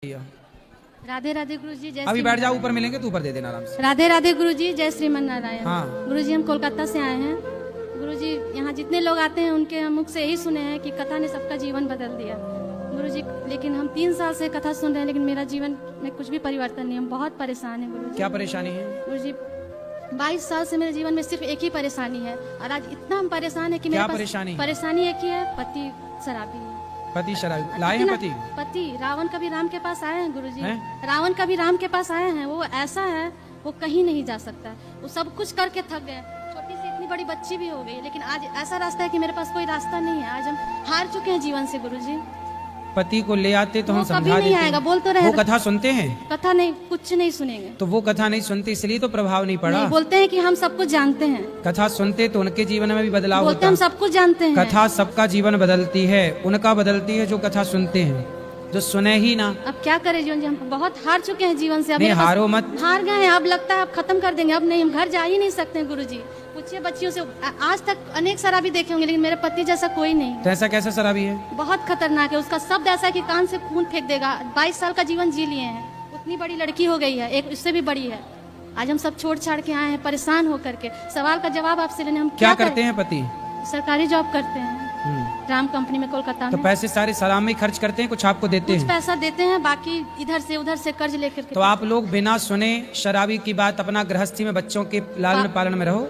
राधे राधे गुरु जी। जय अभी बैठ जाओ, ऊपर मिलेंगे तो ऊपर दे देना आराम से। राधे राधे गुरु जी। जय श्रीमन नारायण। हाँ। गुरु जी हम कोलकाता से आए हैं। गुरु जी यहाँ जितने लोग आते हैं उनके मुख से यही सुने हैं कि कथा ने सबका जीवन बदल दिया। गुरु जी लेकिन हम 3 साल से कथा सुन रहे हैं लेकिन मेरा जीवन में कुछ भी परिवर्तन नहीं। हम बहुत परेशान हैं गुरु जी। क्या परेशानी है? गुरु जी 22 साल से मेरे जीवन में सिर्फ एक ही परेशानी है और आज इतना हम परेशान है कि मेरे पास परेशानी एक ही है, पति शराबी है। पति शराबी लाए हैं? पति रावण कभी राम के पास आए हैं गुरु जी। रावण कभी राम के पास आए हैं। वो ऐसा है, वो कहीं नहीं जा सकता। वो सब कुछ करके थक गए। छोटी सी इतनी बड़ी बच्ची भी हो गई लेकिन आज ऐसा रास्ता है कि मेरे पास कोई रास्ता नहीं है। आज हम हार चुके हैं जीवन से गुरु जी। पति को ले आते तो हम समझा देते। नहीं आएगा, बोल तो रहे। वो कथा सुनते हैं? कथा नहीं, कुछ नहीं सुनेंगे। तो वो कथा नहीं सुनते इसलिए तो प्रभाव नहीं पड़ा। नहीं, बोलते हैं कि हम सब कुछ जानते हैं। कथा सुनते तो उनके जीवन में भी बदलाव बोलते होता। हम सब कुछ जानते हैं। कथा सबका जीवन बदलती है, उनका बदलती है जो कथा सुनते हैं, जो सुने ही ना। अब क्या करें जीवन जी, हम बहुत हार चुके हैं जीवन से। अब हारो मत। हार गए हैं, अब लगता है अब खत्म कर देंगे। अब नहीं, हम घर जा ही नहीं सकते गुरु जी। पूछिए बच्चियों से, आज तक अनेक शराबी देखे होंगे लेकिन मेरे पति जैसा कोई नहीं। तो ऐसा कैसा शराबी है? बहुत खतरनाक है। उसका शब्द ऐसा है कि कान से खून फेंक देगा। 22 साल का जीवन जी लिए हैं, उतनी बड़ी लड़की हो गई है, एक इससे भी बड़ी है। आज हम सब छोड़ छाड़ के आए हैं परेशान होकर के। सवाल का जवाब आपसे लेने हम क्या करते हैं? पति सरकारी जॉब करते हैं राम कंपनी में कोलकाता में। तो पैसे सारे सलाम में खर्च करते हैं, कुछ आपको देते हैं? कुछ पैसा देते हैं, बाकी इधर से उधर से कर्ज लेकर के। तो आप लोग बिना सुने शराबी की बात अपना गृहस्थी में बच्चों के लालन पालन में रहो।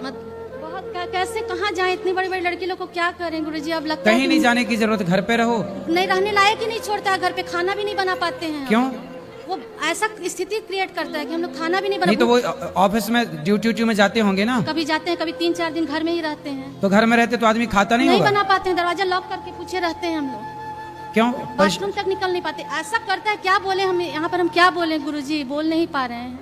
कैसे कहाँ जाएं? इतनी बड़ी बड़ी लड़की लोग को क्या करें गुरुजी? अब लगता है कहीं नहीं जाने की जरूरत, घर पे रहो। नहीं, रहने लायक ही नहीं छोड़ता है। घर पे खाना भी नहीं बना पाते हैं। क्यों? वो ऐसा स्थिति क्रिएट करता है कि हम लोग खाना भी नहीं बना। नहीं तो वो ऑफिस में ड्यूटी में जाते होंगे ना? कभी जाते हैं, कभी 3-4 दिन घर में ही रहते हैं। तो घर में रहते तो आदमी खाता नहीं होगा? बना पाते हैं, दरवाजा लॉक करके पूछे रहते हैं हम लोग। क्यों? वॉशरूम तक निकल नहीं पाते। ऐसा करता है, क्या बोले हम यहाँ पर? हम क्या बोले गुरुजी? बोल नहीं पा रहे हैं।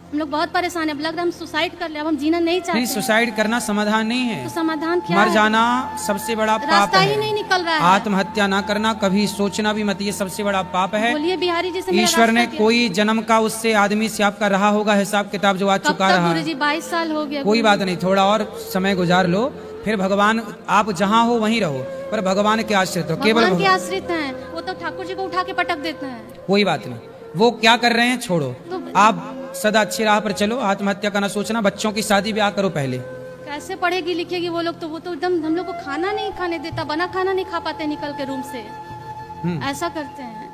हम लोग बहुत परेशान है। अब लग रहा है हम सुसाइड कर ले। अब हम जीना नहीं चाहते। नहीं, सुसाइड करना समाधान नहीं है। तो समाधान क्या मर है? जाना सबसे बड़ा पाप रास्ता है। ही नहीं निकल रहा है। आत्महत्या ना करना, कभी सोचना भी मत, ये सबसे बड़ा पाप है। बोलिए बिहारी जी से। ईश्वर ने कोई जन्म का उससे आदमी से आपका रहा होगा हिसाब किताब जो आज चुका रहा है। गुरुजी 22 साल हो गया। कोई बात नहीं, थोड़ा और समय गुजार लो, फिर भगवान, आप जहाँ हो वहीं रहो, पर भगवान के आश्रित हो। केवल भगवान के आश्रित हैं। वो तो ठाकुर जी को उठा के पटक देते हैं। कोई बात नहीं, वो क्या कर रहे हैं छोड़ो। आप सदा अच्छी राह पर चलो, आत्महत्या का ना सोचना। बच्चों की शादी ब्याह करो पहले। कैसे पढ़ेगी लिखेगी वो लोग? तो वो तो एकदम हम लोग को खाना नहीं खाने देता। बना खाना नहीं खा पाते निकल के रूम से। ऐसा करते हैं।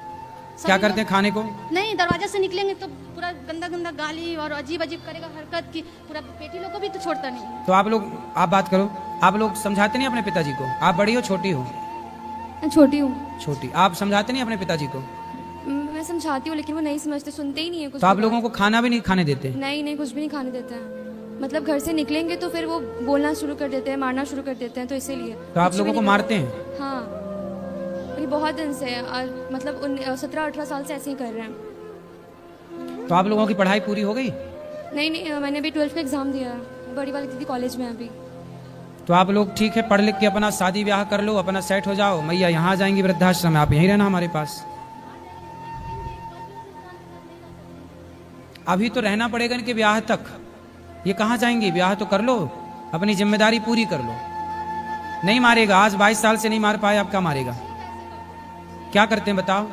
क्या करते हैं खाने को? नहीं, दरवाजा से निकलेंगे तो पूरा गंदा गंदा गाली और अजीब अजीब करेगा हरकत की। पूरा बेटी लोग को भी तो छोड़ता नहीं। तो आप बात करो। आप लोग समझाते नहीं अपने पिताजी को? आप बड़ी हो छोटी हो? छोटी हूँ। छोटी। आप समझाते नहीं अपने पिताजी को? मैं समझाती हूँ लेकिन वो नहीं समझते, सुनते ही नहीं है कुछ। तो आप लोगों को खाना भी नहीं खाने देते? नहीं, कुछ भी नहीं खाने देते हैं। मतलब घर से निकलेंगे तो फिर वो बोलना शुरू कर देते हैं, मारना शुरू कर देते हैं, तो इसीलिए। तो आप लोगों को मारते हैं? हाँ, ये बहुत दिन से मतलब 17-18 साल से ऐसे ही कर रहे हैं। तो आप लोगों की पढ़ाई पूरी हो गई? नहीं, मैंने अभी 12th का एग्जाम दिया है। बड़ी वाली दीदी कॉलेज में अभी। तो आप लोग ठीक है, पढ़ लिख के अपना शादी ब्याह कर लो, अपना सेट हो जाओ। मैया यहाँ जाएंगी वृद्धाश्रम में, आप यहीं रहना हमारे पास। अभी तो रहना पड़ेगा इनके ब्याह तक। ये कहाँ जाएंगे? ब्याह तो कर लो, अपनी जिम्मेदारी पूरी कर लो। नहीं मारेगा, आज 22 साल से नहीं मार पाए, अब क्या मारेगा? क्या करते हैं बताओ?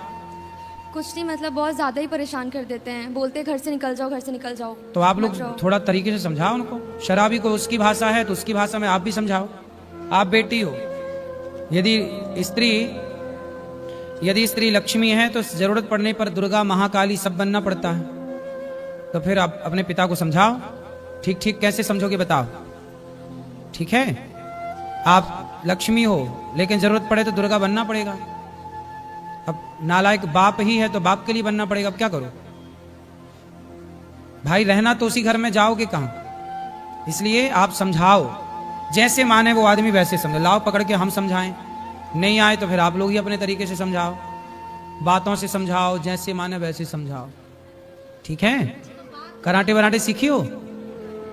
कुछ नहीं, मतलब बहुत ज्यादा ही परेशान कर देते हैं। बोलते हैं घर से निकल जाओ, घर से निकल जाओ। तो आप लोग थोड़ा तरीके से समझाओ उनको। शराबी को उसकी भाषा है तो उसकी भाषा में आप भी समझाओ। आप बेटी हो, यदि स्त्री लक्ष्मी है तो जरूरत पड़ने पर दुर्गा, महाकाली सब बनना पड़ता है। तो फिर आप अपने पिता को समझाओ। ठीक कैसे समझोगे बताओ? ठीक है, आप लक्ष्मी हो लेकिन जरूरत पड़े तो दुर्गा बनना पड़ेगा। अब नालायक बाप ही है तो बाप के लिए बनना पड़ेगा। अब क्या करो भाई? रहना तो उसी घर में, जाओगे कहाँ? इसलिए आप समझाओ, जैसे माने वो आदमी वैसे समझो। लाओ पकड़ के हम समझाएं, नहीं आए तो फिर आप लोग ही अपने तरीके से समझाओ। बातों से समझाओ, जैसे माने वैसे समझाओ। ठीक है? कराटे वराटे सीखी हो?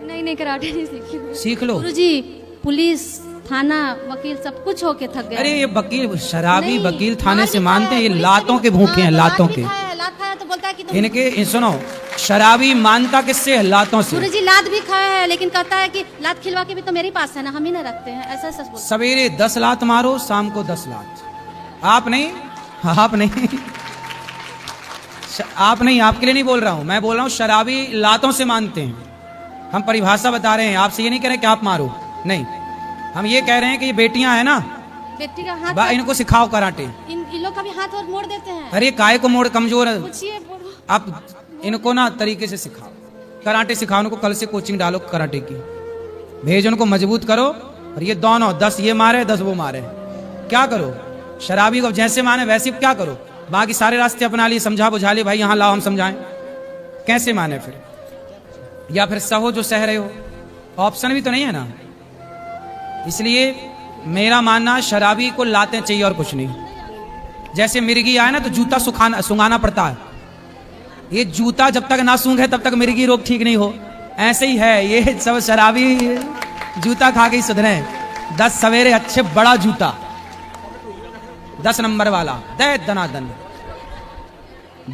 नहीं, कराटे नहीं सीखी। सीख लो। गुरुजी पुलिस, थाना, वकील सब कुछ होके थक गए। अरे ये वकील, शराबी वकील थाने से मानते हैं? ये लातों के भूखे हैं, लातों के। लात खाया तो बोलता है कि इनके सुनो, शराबी मानता किससे है? लातों से। गुरुजी लात भी खाया है लेकिन कहता है कि लात खिलवा के भी तो मेरे पास है ना, हम ही ना रखते हैं। ऐसा सच बोलता है। सवेरे 10 लात मारो, शाम को 10 लात। आप नहीं। आप नहीं, आपके लिए नहीं बोल रहा हूं, मैं बोल रहा हूं शराबी लातों से मानते हैं। हम परिभाषा बता रहे हैं, आपसे ये नहीं कह रहे कि आप मारो, नहीं, हम ये कह रहे हैं कि ये बेटियां हैं ना, बेटी का हाथ इनको सिखाओ कराटे। इन लोग का भी हाथ और मोड़ देते हैं। अरे काय को मोड़, कमजोर है, पूछिए बोलो। आप इनको ना तरीके से सिखाओ, कराटे सिखाओ उनको, कल से कोचिंग डालो कराटे की, भेज उनको, मजबूत करो। और ये दोनों 10 ये मारे 10 वो मारे, क्या करो? शराबी को जैसे माने वैसे क्या करो, बाकी सारे रास्ते अपना लिए, समझा बुझा लिए, भाई यहाँ लाओ हम समझाएं, कैसे माने फिर? या फिर सहो जो सह रहे हो, ऑप्शन भी तो नहीं है ना। इसलिए मेरा मानना शराबी को लाते चाहिए और कुछ नहीं। जैसे मिर्गी आए ना तो जूता सुंघाना पड़ता है, ये जूता जब तक ना सूंघे तब तक मिर्गी रोग ठीक नहीं हो, ऐसे ही है ये सब शराबी जूता खा के ही सुधरे। 10 सवेरे अच्छे बड़ा जूता 10 नंबर वाला दे दनादन,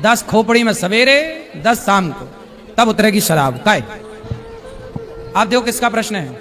10 खोपड़ी में सवेरे 10 शाम को, तब उतरेगी शराब। काय आप देखो किसका प्रश्न है।